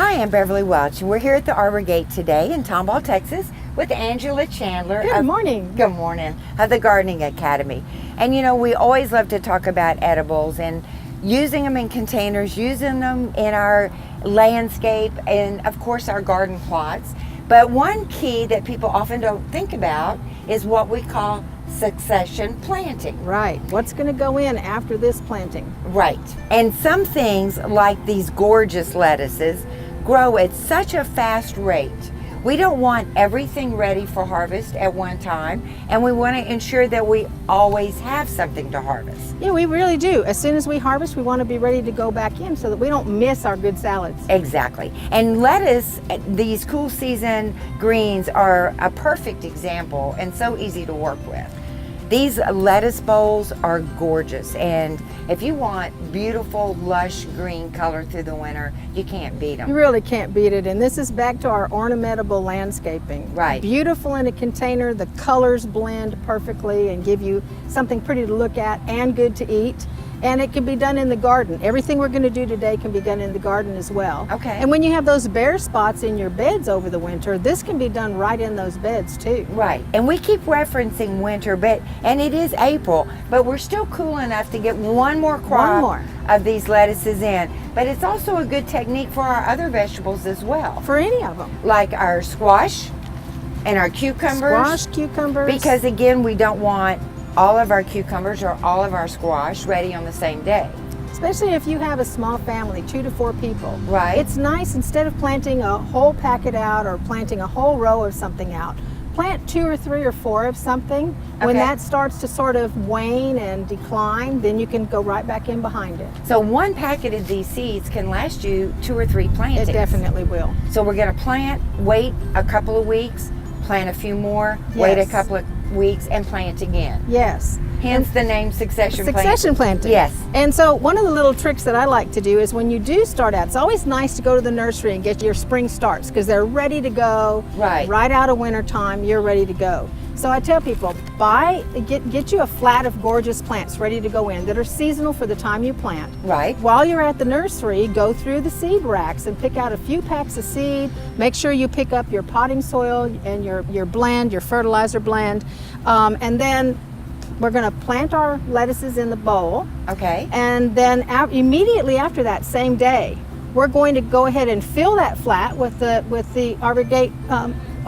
Hi, I'm Beverly Welch, and we're here at the Arbor Gate today in Tomball, Texas, with Angela Chandler. Good morning. Good morning, of the Gardening Academy. And you know, we always love to talk about edibles and using them in containers, using them in our landscape, and of course our garden plots. But one key that people often don't think about is what we call succession planting. Right. What's going to go in after this planting? Right. And some things, like these gorgeous lettuces, grow at such a fast rate. We don't want everything ready for harvest at one time, and we want to ensure that we always have something to harvest. Yeah, we really do. As soon as we harvest, we want to be ready to go back in so that we don't miss our good salads. Exactly. And lettuce, these cool season greens, are a perfect example and so easy to work with. These lettuce bowls are gorgeous, and if you want beautiful, lush green color through the winter, you can't beat them. You really can't beat it, and this is back to our ornamentable landscaping. Right. Beautiful in a container, the colors blend perfectly and give you something pretty to look at and good to eat. And it can be done in the garden. Everything we're going to do today can be done in the garden as well. Okay. And when you have those bare spots in your beds over the winter, this can be done right in those beds too. Right. And we keep referencing winter, and it is April, but we're still cool enough to get one more crop of these lettuces in. But it's also a good technique for our other vegetables as well. For any of them. Like our squash and our cucumbers. Squash, cucumbers. Because again, we don't want all of our cucumbers or all of our squash ready on the same day. Especially if you have a small family, 2 to 4 people. Right. It's nice, instead of planting a whole packet out or planting a whole row of something out, plant 2 or 3 or 4 of something. When that starts to sort of wane and decline, then you can go right back in behind it. So one packet of these seeds can last you 2 or 3 plantings. It definitely will. So we're going to plant, wait a couple of weeks, plant a few more, wait a couple of weeks, and plant again. Yes. Hence the name succession planting. Succession planting. Yes. And so one of the little tricks that I like to do is when you do start out, it's always nice to go to the nursery and get your spring starts because they're ready to go. Right out of winter time, you're ready to go. So I tell people, get you a flat of gorgeous plants ready to go in that are seasonal for the time you plant. Right. While you're at the nursery, go through the seed racks and pick out a few packs of seed. Make sure you pick up your potting soil and your blend, your fertilizer blend. And then we're going to plant our lettuces in the bowl. Okay. And then immediately after that, same day, we're going to go ahead and fill that flat with the Arbor Gate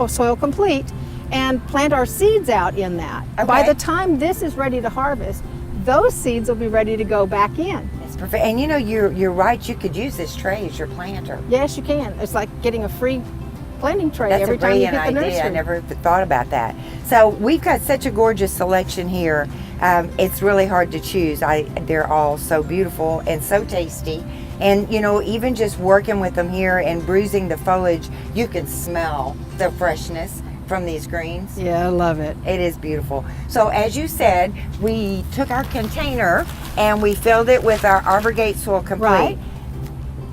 Soil Complete and plant our seeds out in that. Okay. By the time this is ready to harvest, those seeds will be ready to go back in. That's perfect. And you know, you're right, you could use this tray as your planter. Yes, you can. It's like getting a free planting tray every time you hit the nursery. That's a brilliant idea. I never thought about that. So we've got such a gorgeous selection here. It's really hard to choose. They're all so beautiful and so tasty. And you know, even just working with them here and bruising the foliage, you can smell the freshness from these greens. Yeah, I love it. It is beautiful. So as you said, we took our container and we filled it with our Arbor Gate Soil Complete. Right.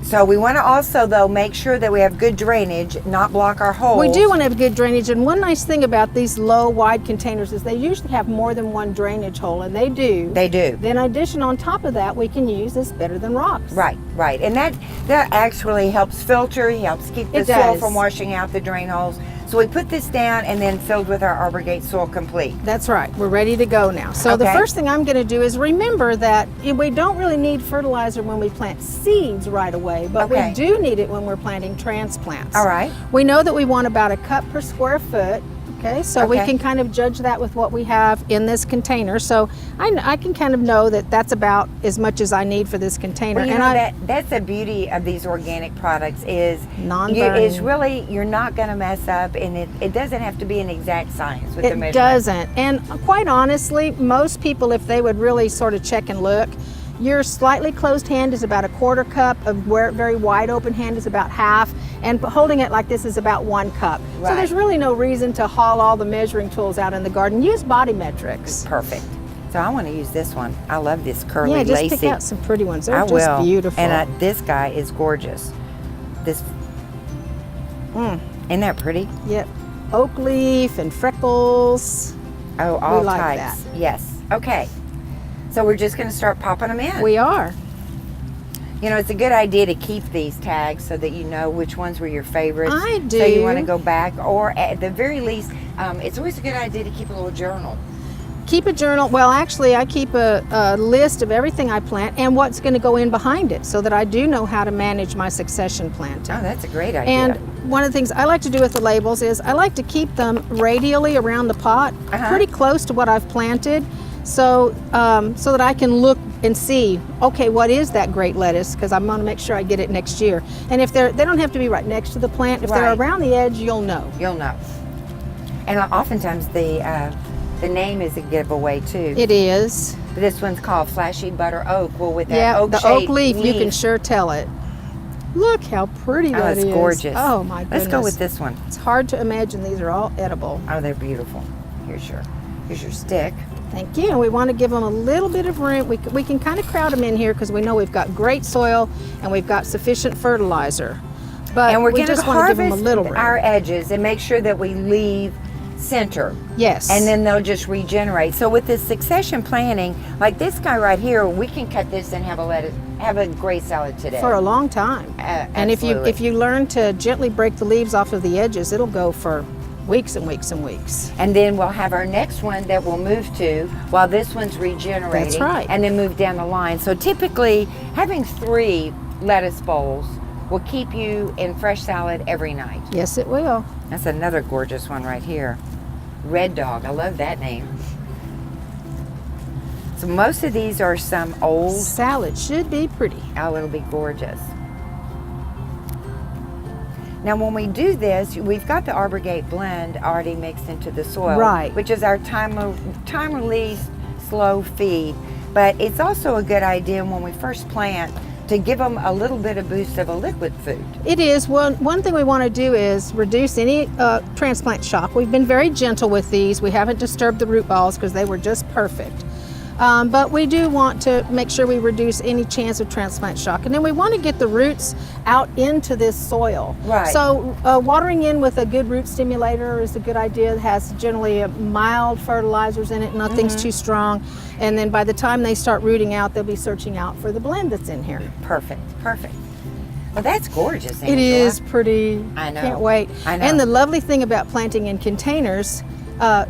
So we want to also, though, make sure that we have good drainage, not block our holes. We do want to have good drainage, and one nice thing about these low, wide containers is they usually have more than one drainage hole, and they do. They do. Then in addition, on top of that, we can use this Better Than Rocks. Right, right. And that actually helps filter, helps keep the soil from washing out the drain holes. So we put this down and then filled with our Arbor Gate Soil Complete. That's right. We're ready to go now. So the first thing I'm going to do is remember that we don't really need fertilizer when we plant seeds right away, but we do need it when we're planting transplants. All right. We know that we want about 1 cup per square foot. Okay, so we can kind of judge that with what we have in this container. So I can kind of know that that's about as much as I need for this container. Well, you know, that's the beauty of these organic products is non-burning. You're not going to mess up, and it doesn't have to be an exact science with the measurement. It doesn't. And quite honestly, most people, if they would really sort of check and look, your slightly closed hand is about 1/4 cup, a very wide open hand is about half, and holding it like this is about 1 cup. Right. So there's really no reason to haul all the measuring tools out in the garden. Use body metrics. Perfect. So I want to use this one. I love this curly, lacy. Yeah, just pick out some pretty ones. They're just beautiful. And this guy is gorgeous. This, isn't that pretty? Yep. Oak leaf and freckles. Oh, all we like types. That. Yes. Okay. So we're just going to start popping them in. We are. You know, it's a good idea to keep these tags so that you know which ones were your favorites. I do. So you want to go back, or at the very least, it's always a good idea to keep a little journal. Keep a journal. Well, actually, I keep a list of everything I plant and what's going to go in behind it, so that I do know how to manage my succession planting. Oh, that's a great idea. And one of the things I like to do with the labels is I like to keep them radially around the pot, pretty close to what I've planted, so so that I can look and see, okay, what is that great lettuce? Because I'm going to make sure I get it next year. And if they don't have to be right next to the plant. If they're around the edge, you'll know. You'll know. And oftentimes the name is a giveaway too. It is. This one's called Flashy Butter Oak. Well, with that oak-shaped oak leaf, you can sure tell it. Look how pretty that is. Oh, it's gorgeous. Oh my goodness. Let's go with this one. It's hard to imagine these are all edible. Oh, they're beautiful. Here's your stick. Thank you. And we want to give them a little bit of room. We can kind of crowd them in here because we know we've got great soil and we've got sufficient fertilizer. But and we're we going to just want to give them a little harvest room. our edges and make sure that we leave center. Yes. And then they'll just regenerate. So with this succession planting, like this guy right here, we can cut this and have a gray salad today. For a long time. And if you learn to gently break the leaves off of the edges, it'll go for weeks and weeks and weeks. And then we'll have our next one that we'll move to while this one's regenerating. That's right. And then move down the line. So typically having 3 lettuce bowls will keep you in fresh salad every night. Yes, it will. That's another gorgeous one right here. Red Dog. I love that name. So most of these are some old. Salad should be pretty. Oh, it'll be gorgeous. Now when we do this, we've got the Arbor Gate blend already mixed into the soil. Right. Which is our time release slow feed. But it's also a good idea when we first plant to give them a little bit of boost of a liquid food. It is. One thing we want to do is reduce any transplant shock. We've been very gentle with these. We haven't disturbed the root balls because they were just perfect. But we do want to make sure we reduce any chance of transplant shock. And then we want to get the roots out into this soil. Right. So watering in with a good root stimulator is a good idea. It has generally mild fertilizers in it, nothing's too strong. And then by the time they start rooting out, they'll be searching out for the blend that's in here. Perfect, perfect. Well, that's gorgeous, Angela. It is pretty. I know. Can't wait. I know. And the lovely thing about planting in containers,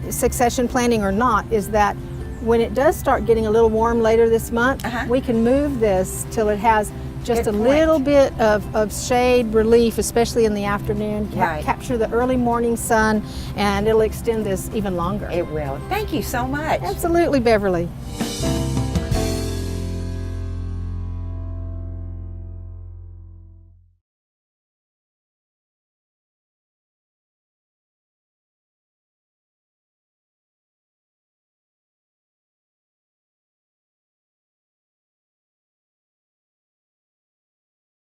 succession planting or not, is that when it does start getting a little warm later this month, we can move this till it has just Good a point. little bit of shade relief, especially in the afternoon. Right. Capture the early morning sun, and it'll extend this even longer. It will. Thank you so much. Absolutely, Beverly.